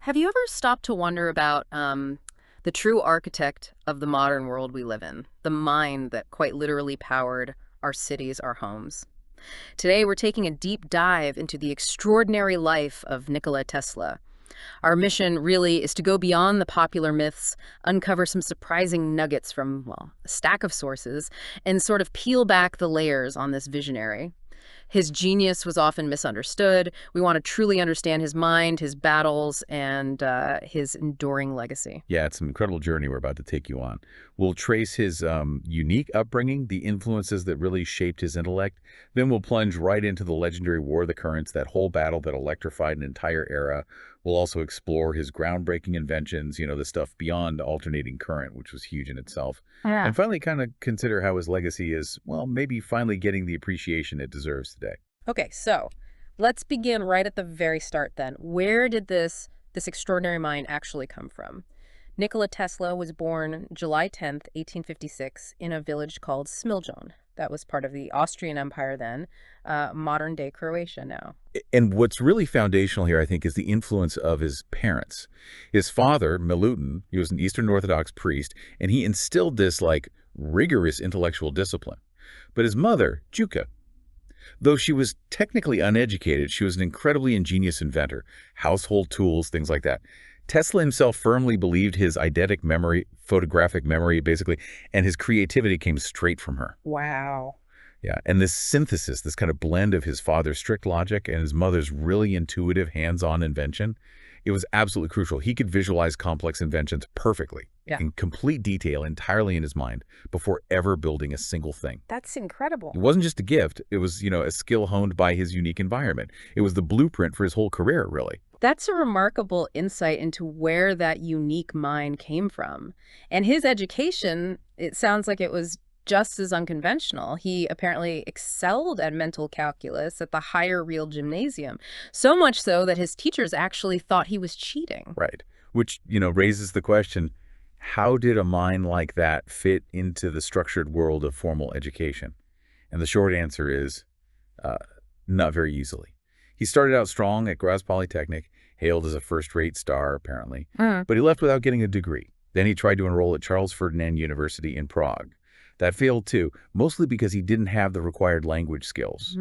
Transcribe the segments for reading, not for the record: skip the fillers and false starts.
Have you ever stopped to wonder about the true architect of the modern world we live in, the mind that quite literally powered our cities, our homes? Today, we're taking a deep dive into the extraordinary life of Nikola Tesla. Our mission really is to go beyond the popular myths, uncover some surprising nuggets from, well, a stack of sources, and sort of peel back the layers on this visionary. His genius was often misunderstood. We want to truly understand his mind, his battles, and his enduring legacy. Yeah, it's an incredible journey we're about to take you on. We'll trace his unique upbringing, the influences that really shaped his intellect. Then we'll plunge right into the legendary War of the Currents, that whole battle that electrified an entire era. We'll also explore his groundbreaking inventions, the stuff beyond alternating current, which was huge in itself. Yeah. And finally kind of consider how his legacy is, well, maybe finally getting the appreciation it deserves today. Okay, so let's begin right at the very start then. Where did this extraordinary mind actually come from? Nikola Tesla was born July 10th, 1856, in a village called Smiljan. That was part of the Austrian Empire then, modern-day Croatia now. And what's really foundational here, I think, is the influence of his parents. His father, Milutin, he was an Eastern Orthodox priest, and he instilled this, rigorous intellectual discipline. But his mother, Juka, though she was technically uneducated, she was an incredibly ingenious inventor, household tools, things like that. Tesla himself firmly believed his eidetic memory, photographic memory, basically, and his creativity came straight from her. Wow. Yeah, and this synthesis, this kind of blend of his father's strict logic and his mother's really intuitive, hands-on invention, it was absolutely crucial. He could visualize complex inventions perfectly, in complete detail, entirely in his mind, before ever building a single thing. That's incredible. It wasn't just a gift. It was, a skill honed by his unique environment. It was the blueprint for his whole career, really. That's a remarkable insight into where that unique mind came from. And his education, it sounds like it was just as unconventional. He apparently excelled at mental calculus at the higher real gymnasium, so much so that his teachers actually thought he was cheating. Right. Which, raises the question, how did a mind like that fit into the structured world of formal education? And the short answer is not very easily. He started out strong at Graz Polytechnic, hailed as a first-rate star, apparently, but he left without getting a degree. Then he tried to enroll at Charles Ferdinand University in Prague. That failed too, mostly because he didn't have the required language skills.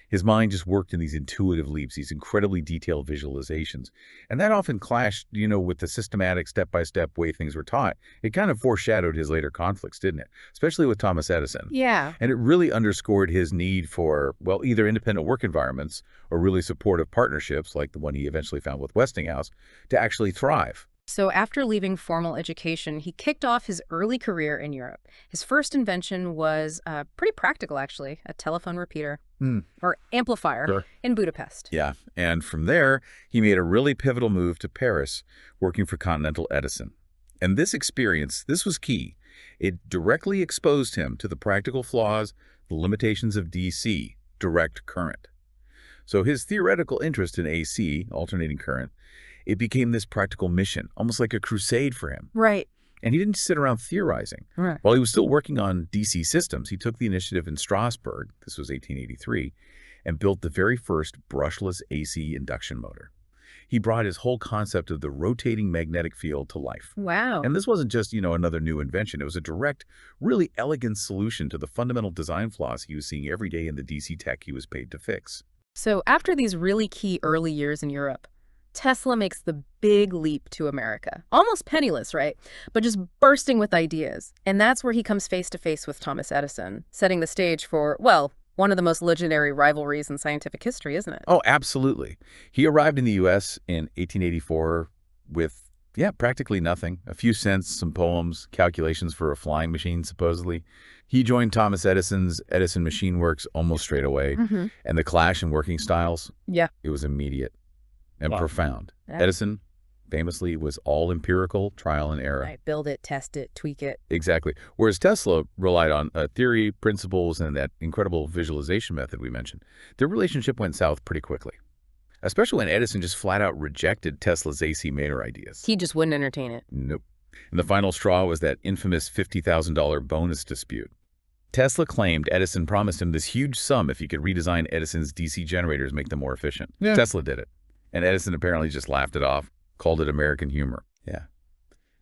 His mind just worked in these intuitive leaps, these incredibly detailed visualizations. And that often clashed, with the systematic step-by-step way things were taught. It kind of foreshadowed his later conflicts, didn't it? Especially with Thomas Edison. Yeah. And it really underscored his need for, well, either independent work environments or really supportive partnerships, like the one he eventually found with Westinghouse, to actually thrive. So after leaving formal education, he kicked off his early career in Europe. His first invention was pretty practical, actually, a telephone repeater or amplifier in Budapest. Yeah, and from there, he made a really pivotal move to Paris, working for Continental Edison. And this experience, this was key. It directly exposed him to the practical flaws, the limitations of DC, direct current. So his theoretical interest in AC, alternating current, it became this practical mission, almost like a crusade for him. Right. And he didn't sit around theorizing. Right. While he was still working on DC systems, he took the initiative in Strasbourg, this was 1883, and built the very first brushless AC induction motor. He brought his whole concept of the rotating magnetic field to life. Wow. And this wasn't just, another new invention. It was a direct, really elegant solution to the fundamental design flaws he was seeing every day in the DC tech he was paid to fix. So after these really key early years in Europe, Tesla makes the big leap to America. Almost penniless, right? But just bursting with ideas. And that's where he comes face to face with Thomas Edison, setting the stage for, well, one of the most legendary rivalries in scientific history, isn't it? Oh, absolutely. He arrived in the U.S. in 1884 with, practically nothing. A few cents, some poems, calculations for a flying machine, supposedly. He joined Thomas Edison's Edison Machine Works almost straight away. And the clash in working styles, it was immediate and profound. Yeah. Edison famously was all empirical, trial and error. Right, build it, test it, tweak it. Exactly. Whereas Tesla relied on theory, principles, and that incredible visualization method we mentioned. Their relationship went south pretty quickly, especially when Edison just flat out rejected Tesla's AC motor ideas. He just wouldn't entertain it. Nope. And the final straw was that infamous $50,000 bonus dispute. Tesla claimed Edison promised him this huge sum if he could redesign Edison's DC generators, make them more efficient. Tesla did it. And Edison apparently just laughed it off. called it American humor. Yeah.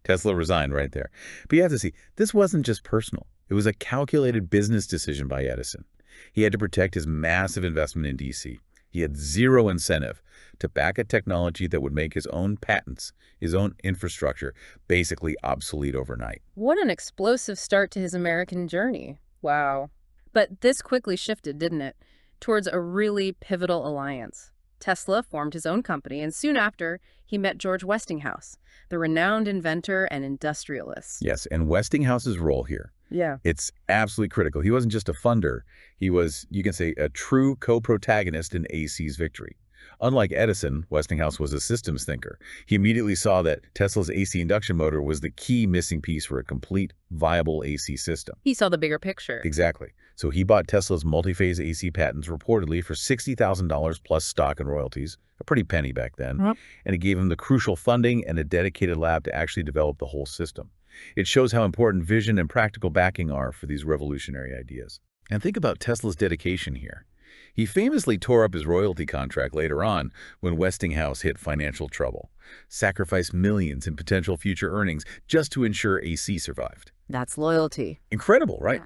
Tesla resigned right there. But you have to see, this wasn't just personal. It was a calculated business decision by Edison. He had to protect his massive investment in DC. He had zero incentive to back a technology that would make his own patents, his own infrastructure, basically obsolete overnight. What an explosive start to his American journey. Wow. But this quickly shifted, didn't it, towards a really pivotal alliance. Tesla formed his own company, and soon after, he met George Westinghouse, the renowned inventor and industrialist. Yes, and Westinghouse's role here, Yeah. it's absolutely critical. He wasn't just a funder. He was, you can say, a true co-protagonist in AC's victory. Unlike Edison, Westinghouse was a systems thinker. He immediately saw that Tesla's AC induction motor was the key missing piece for a complete, viable AC system. He saw the bigger picture. Exactly. So he bought Tesla's multi-phase AC patents reportedly for $60,000 plus stock and royalties, a pretty penny back then, and it gave him the crucial funding and a dedicated lab to actually develop the whole system. It shows how important vision and practical backing are for these revolutionary ideas. And think about Tesla's dedication here. He famously tore up his royalty contract later on when Westinghouse hit financial trouble, sacrificed millions in potential future earnings just to ensure AC survived. That's loyalty. Incredible, right?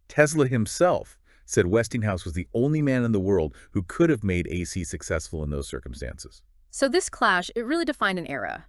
Tesla himself said Westinghouse was the only man in the world who could have made AC successful in those circumstances. So this clash, it really defined an era.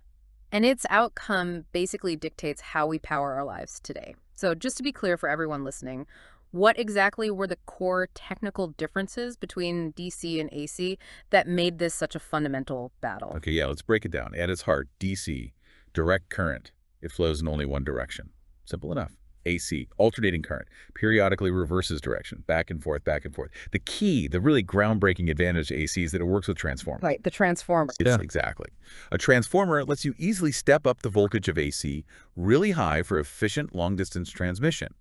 And its outcome basically dictates how we power our lives today. So just to be clear for everyone listening, what exactly were the core technical differences between DC and AC that made this such a fundamental battle? Okay, yeah, let's break it down. At its heart, DC, direct current. It flows in only one direction. Simple enough. AC, alternating current, periodically reverses direction, back and forth, back and forth. The key, the really groundbreaking advantage to AC is that it works with transformers. Right, the transformer. Exactly. A transformer lets you easily step up the voltage of AC really high for efficient long-distance transmission.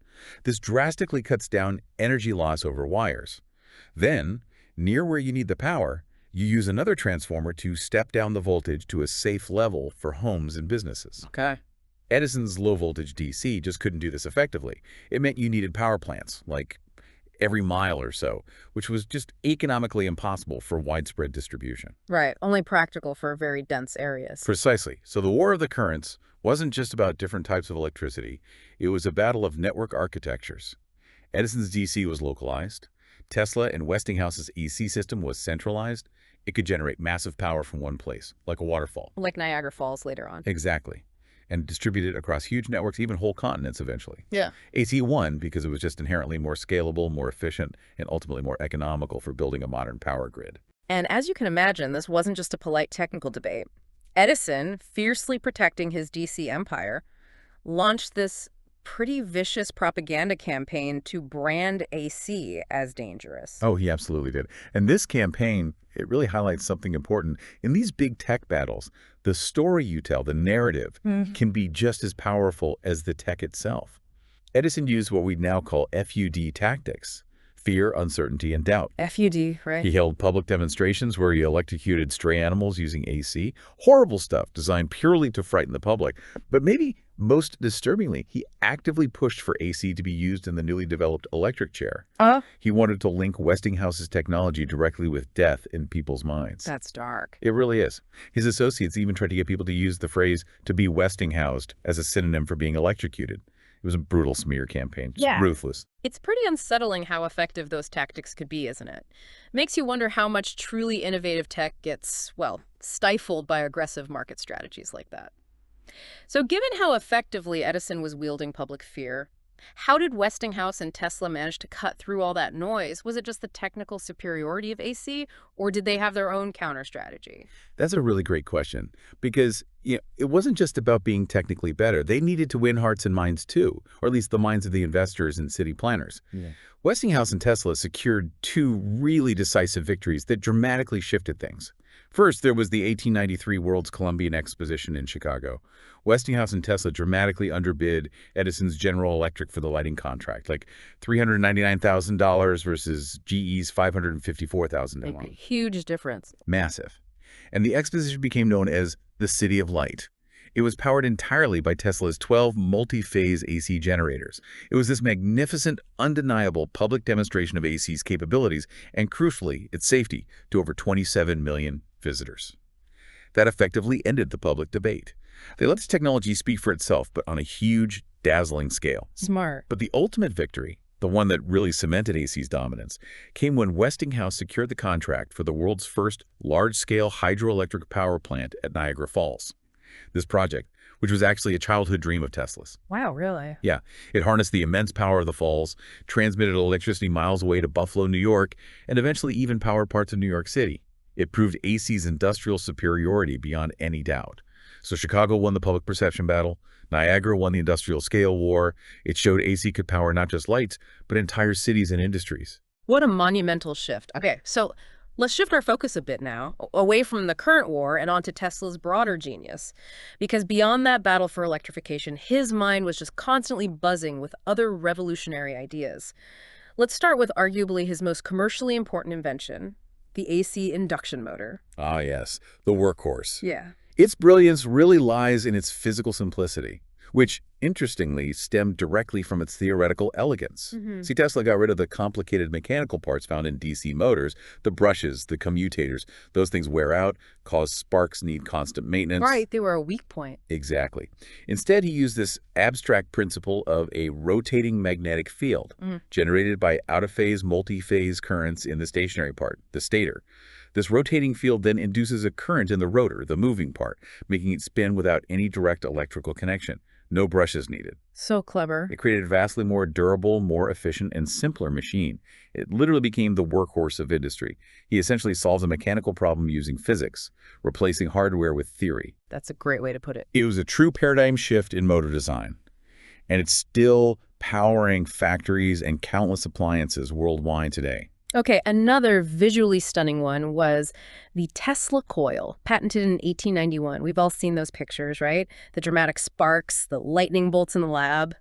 This drastically cuts down energy loss over wires. Then, near where you need the power, you use another transformer to step down the voltage to a safe level for homes and businesses. Okay. Edison's low-voltage DC just couldn't do this effectively. It meant you needed power plants, like every mile or so, which was just economically impossible for widespread distribution. Right, only practical for very dense areas. Precisely. So the War of the Currents wasn't just about different types of electricity. It was a battle of network architectures. Edison's DC was localized. Tesla and Westinghouse's AC system was centralized. It could generate massive power from one place, like a waterfall. Like Niagara Falls later on. Exactly. And distributed across huge networks, even whole continents eventually. Yeah. AC won because it was just inherently more scalable, more efficient, and ultimately more economical for building a modern power grid. And as you can imagine, this wasn't just a polite technical debate. Edison, fiercely protecting his DC empire, launched this pretty vicious propaganda campaign to brand AC as dangerous. Oh, he absolutely did. And this campaign, it really highlights something important. In these big tech battles, the story you tell, the narrative, can be just as powerful as the tech itself. Edison used what we now call FUD tactics: fear, uncertainty, and doubt. FUD, right? He held public demonstrations where he electrocuted stray animals using AC. Horrible stuff designed purely to frighten the public. But maybe most disturbingly, he actively pushed for AC to be used in the newly developed electric chair. He wanted to link Westinghouse's technology directly with death in people's minds. That's dark. It really is. His associates even tried to get people to use the phrase "to be Westinghoused" as a synonym for being electrocuted. It was a brutal smear campaign. Just ruthless. It's pretty unsettling how effective those tactics could be, isn't it? Makes you wonder how much truly innovative tech gets, well, stifled by aggressive market strategies like that. So given how effectively Edison was wielding public fear, how did Westinghouse and Tesla manage to cut through all that noise? Was it just the technical superiority of AC, or did they have their own counter strategy? That's a really great question, because it wasn't just about being technically better. They needed to win hearts and minds too, or at least the minds of the investors and city planners. Westinghouse and Tesla secured two really decisive victories that dramatically shifted things. First, there was the 1893 World's Columbian Exposition in Chicago. Westinghouse and Tesla dramatically underbid Edison's General Electric for the lighting contract, like $399,000 versus GE's $554,000. A huge difference. Massive. And the exposition became known as the City of Light. It was powered entirely by Tesla's 12 multi-phase AC generators. It was this magnificent, undeniable public demonstration of AC's capabilities and, crucially, its safety to over 27 million visitors. That effectively ended the public debate. They let this technology speak for itself, but on a huge, dazzling scale. Smart. But the ultimate victory, the one that really cemented AC's dominance, came when Westinghouse secured the contract for the world's first large-scale hydroelectric power plant at Niagara Falls. This project, which was actually a childhood dream of Tesla's. Wow, really? Yeah, it harnessed the immense power of the falls, transmitted electricity miles away to Buffalo, New York, and eventually even powered parts of New York City. It proved AC's industrial superiority beyond any doubt. So Chicago won the public perception battle. Niagara won the industrial scale war. It showed AC could power not just lights, but entire cities and industries. What a monumental shift. Okay, so let's shift our focus a bit now, away from the current war and onto Tesla's broader genius. Because beyond that battle for electrification, his mind was just constantly buzzing with other revolutionary ideas. Let's start with arguably his most commercially important invention, the AC induction motor. Ah, yes, the workhorse. Yeah. Its brilliance really lies in its physical simplicity, which, interestingly, stemmed directly from its theoretical elegance. See, Tesla got rid of the complicated mechanical parts found in DC motors, the brushes, the commutators. Those things wear out, cause sparks, need constant maintenance. Right, they were a weak point. Exactly. Instead, he used this abstract principle of a rotating magnetic field generated by out-of-phase, multi-phase currents in the stationary part, the stator. This rotating field then induces a current in the rotor, the moving part, making it spin without any direct electrical connection. No brushes needed. So clever. It created a vastly more durable, more efficient, and simpler machine. It literally became the workhorse of industry. He essentially solves a mechanical problem using physics, replacing hardware with theory. That's a great way to put it. It was a true paradigm shift in motor design, and it's still powering factories and countless appliances worldwide today. Okay, another visually stunning one was the Tesla Coil, patented in 1891. We've all seen those pictures, right? The dramatic sparks, the lightning bolts in the lab.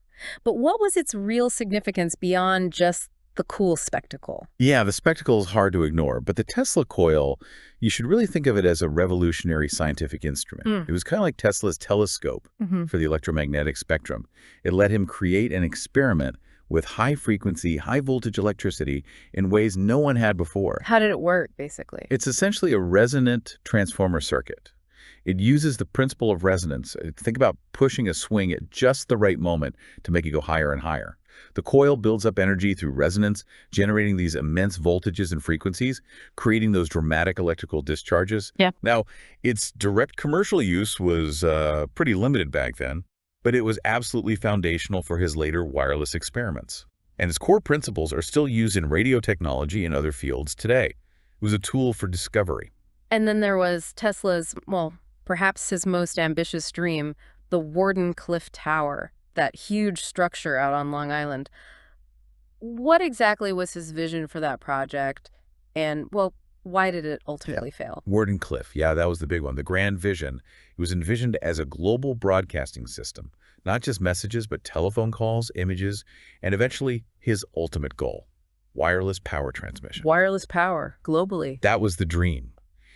But what was its real significance beyond just the cool spectacle? Yeah, the spectacle is hard to ignore, but the Tesla Coil, you should really think of it as a revolutionary scientific instrument. It was kind of like Tesla's telescope for the electromagnetic spectrum. It let him create an experiment with high-frequency, high-voltage electricity in ways no one had before. How did it work, basically? It's essentially a resonant transformer circuit. It uses the principle of resonance. Think about pushing a swing at just the right moment to make it go higher and higher. The coil builds up energy through resonance, generating these immense voltages and frequencies, creating those dramatic electrical discharges. Yeah. Now, its direct commercial use was pretty limited back then, but it was absolutely foundational for his later wireless experiments. And its core principles are still used in radio technology and other fields today. It was a tool for discovery. And then there was Tesla's, well, perhaps his most ambitious dream, the Wardenclyffe Tower, that huge structure out on Long Island. What exactly was his vision for that project? And, well, why did it ultimately fail? Wardenclyffe, yeah, that was the big one. The grand vision. It was envisioned as a global broadcasting system, not just messages, but telephone calls, images, and eventually his ultimate goal, wireless power transmission. Wireless power, globally. That was the dream.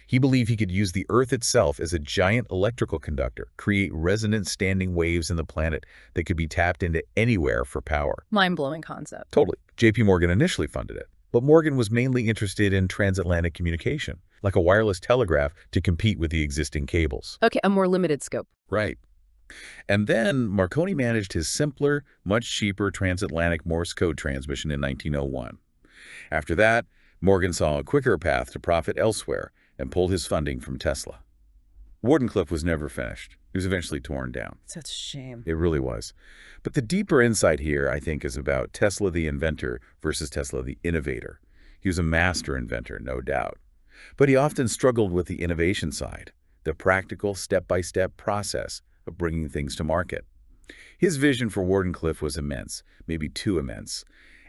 He believed he could use the Earth itself as a giant electrical conductor, create resonant standing waves in the planet that could be tapped into anywhere for power. Mind-blowing concept. Totally. J.P. Morgan initially funded it. But Morgan was mainly interested in transatlantic communication, like a wireless telegraph to compete with the existing cables. Okay, a more limited scope. Right. And then Marconi managed his simpler, much cheaper transatlantic Morse code transmission in 1901. After that, Morgan saw a quicker path to profit elsewhere and pulled his funding from Tesla. Wardenclyffe was never finished. It was eventually torn down. Such a shame. It really was. But the deeper insight here, I think, is about Tesla the inventor versus Tesla the innovator. He was a master inventor, no doubt. But he often struggled with the innovation side, the practical, step-by-step process of bringing things to market. His vision for Wardenclyffe was immense, maybe too immense,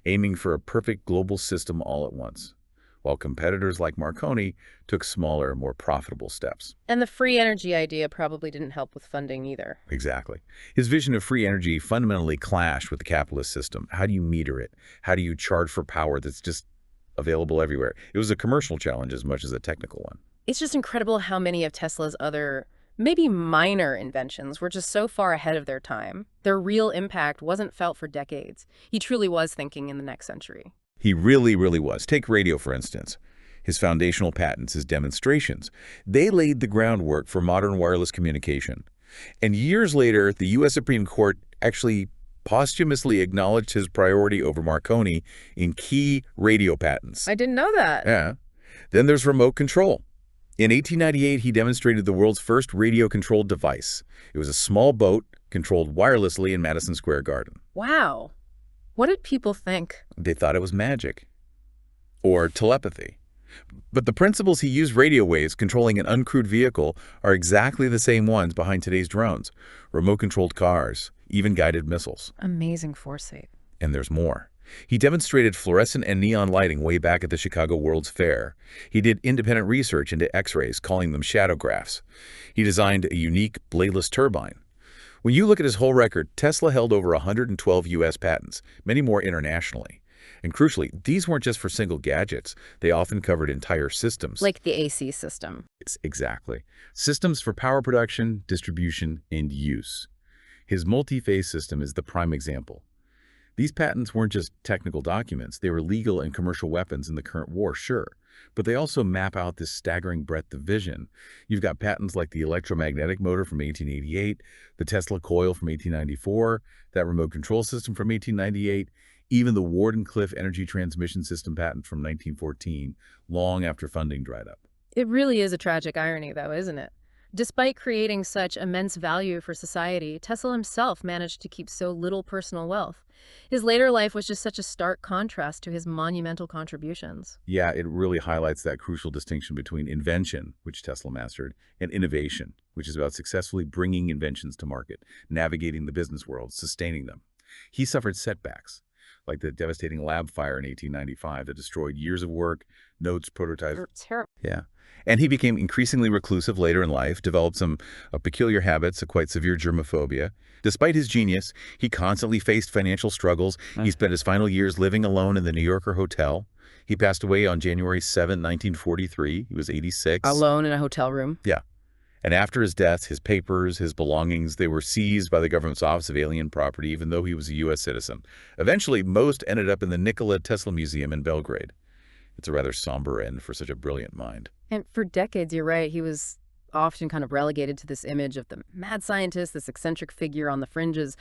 aiming for a perfect global system all at once, while competitors like Marconi took smaller, more profitable steps. And the free energy idea probably didn't help with funding either. Exactly. His vision of free energy fundamentally clashed with the capitalist system. How do you meter it? How do you charge for power that's just available everywhere? It was a commercial challenge as much as a technical one. It's just incredible how many of Tesla's other, maybe minor inventions were just so far ahead of their time. Their real impact wasn't felt for decades. He truly was thinking in the next century. He really, really was. Take radio, for instance. His foundational patents, his demonstrations, they laid the groundwork for modern wireless communication. And years later, the U.S. Supreme Court actually posthumously acknowledged his priority over Marconi in key radio patents. I didn't know that. Yeah. Then there's remote control. In 1898, he demonstrated the world's first radio-controlled device. It was a small boat controlled wirelessly in Madison Square Garden. Wow. What did people think? They thought it was magic or telepathy. But the principles he used radio waves controlling an uncrewed vehicle are exactly the same ones behind today's drones, remote-controlled cars, even guided missiles. Amazing foresight. And there's more. He demonstrated fluorescent and neon lighting way back at the Chicago World's Fair. He did independent research into X-rays, calling them shadowgraphs. He designed a unique bladeless turbine. When you look at his whole record, Tesla held over 112 U.S. patents, many more internationally. And crucially, these weren't just for single gadgets. They often covered entire systems. Like the AC system. Exactly. Systems for power production, distribution, and use. His multi-phase system is the prime example. These patents weren't just technical documents. They were legal and commercial weapons in the current war, sure. But they also map out this staggering breadth of vision. You've got patents like the electromagnetic motor from 1888, the Tesla Coil from 1894, that remote control system from 1898, even the Wardenclyffe energy transmission system patent from 1914, long after funding dried up. It really is a tragic irony, though, isn't it? Despite creating such immense value for society, Tesla himself managed to keep so little personal wealth. His later life was just such a stark contrast to his monumental contributions. Yeah, it really highlights that crucial distinction between invention, which Tesla mastered, and innovation, which is about successfully bringing inventions to market, navigating the business world, sustaining them. He suffered setbacks, like the devastating lab fire in 1895 that destroyed years of work, notes, prototypes. Terrible. Yeah. And he became increasingly reclusive later in life, developed some peculiar habits, a quite severe germophobia. Despite his genius, he constantly faced financial struggles. He spent his final years living alone in the New Yorker hotel. He passed away on January 7, 1943. He was 86. Alone in a hotel room? Yeah. And after his death, his papers, his belongings, they were seized by the government's Office of Alien Property, even though he was a U.S. citizen. Eventually, most ended up in the Nikola Tesla Museum in Belgrade. It's a rather somber end for such a brilliant mind. And for decades, you're right, he was often kind of relegated to this image of the mad scientist, this eccentric figure on the fringes.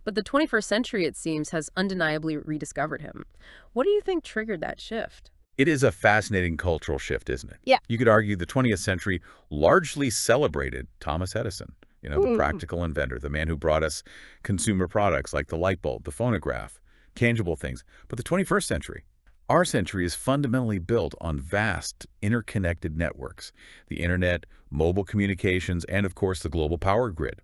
But the 21st century, it seems, has undeniably rediscovered him. What do you think triggered that shift? It is a fascinating cultural shift, isn't it? Yeah. You could argue the 20th century largely celebrated Thomas Edison, the practical inventor, the man who brought us consumer products like the light bulb, the phonograph, tangible things. But the 21st century, our century, is fundamentally built on vast, interconnected networks, the internet, mobile communications, and of course the global power grid.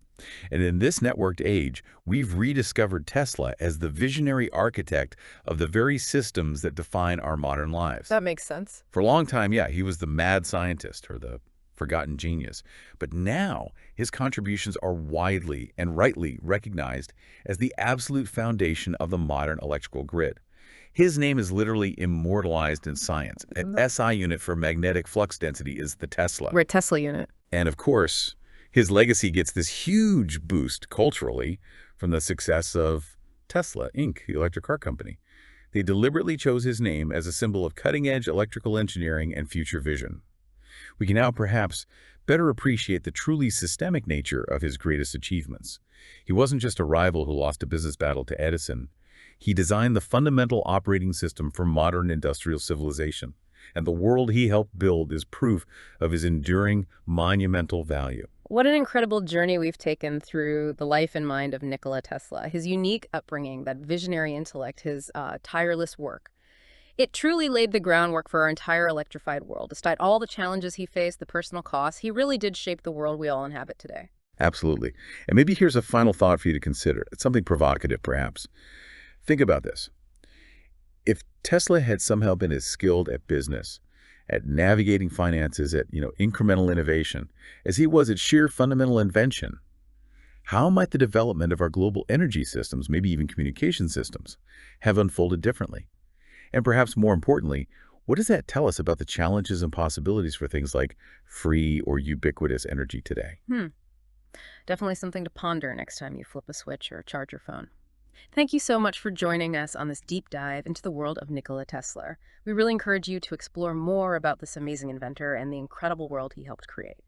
And in this networked age, we've rediscovered Tesla as the visionary architect of the very systems that define our modern lives. That makes sense. For a long time, yeah, he was the mad scientist or the forgotten genius. But now his contributions are widely and rightly recognized as the absolute foundation of the modern electrical grid. His name is literally immortalized in science. An SI unit for magnetic flux density is the Tesla. We're a Tesla unit. And of course, his legacy gets this huge boost culturally from the success of Tesla, Inc., the electric car company. They deliberately chose his name as a symbol of cutting-edge electrical engineering and future vision. We can now perhaps better appreciate the truly systemic nature of his greatest achievements. He wasn't just a rival who lost a business battle to Edison. He designed the fundamental operating system for modern industrial civilization, and the world he helped build is proof of his enduring, monumental value. What an incredible journey we've taken through the life and mind of Nikola Tesla, his unique upbringing, that visionary intellect, his tireless work. It truly laid the groundwork for our entire electrified world. Despite all the challenges he faced, the personal costs, he really did shape the world we all inhabit today. Absolutely. And maybe here's a final thought for you to consider. It's something provocative, perhaps. Think about this. If Tesla had somehow been as skilled at business, at navigating finances, at incremental innovation, as he was at sheer fundamental invention, how might the development of our global energy systems, maybe even communication systems, have unfolded differently? And perhaps more importantly, what does that tell us about the challenges and possibilities for things like free or ubiquitous energy today? Definitely something to ponder next time you flip a switch or charge your phone. Thank you so much for joining us on this deep dive into the world of Nikola Tesla. We really encourage you to explore more about this amazing inventor and the incredible world he helped create.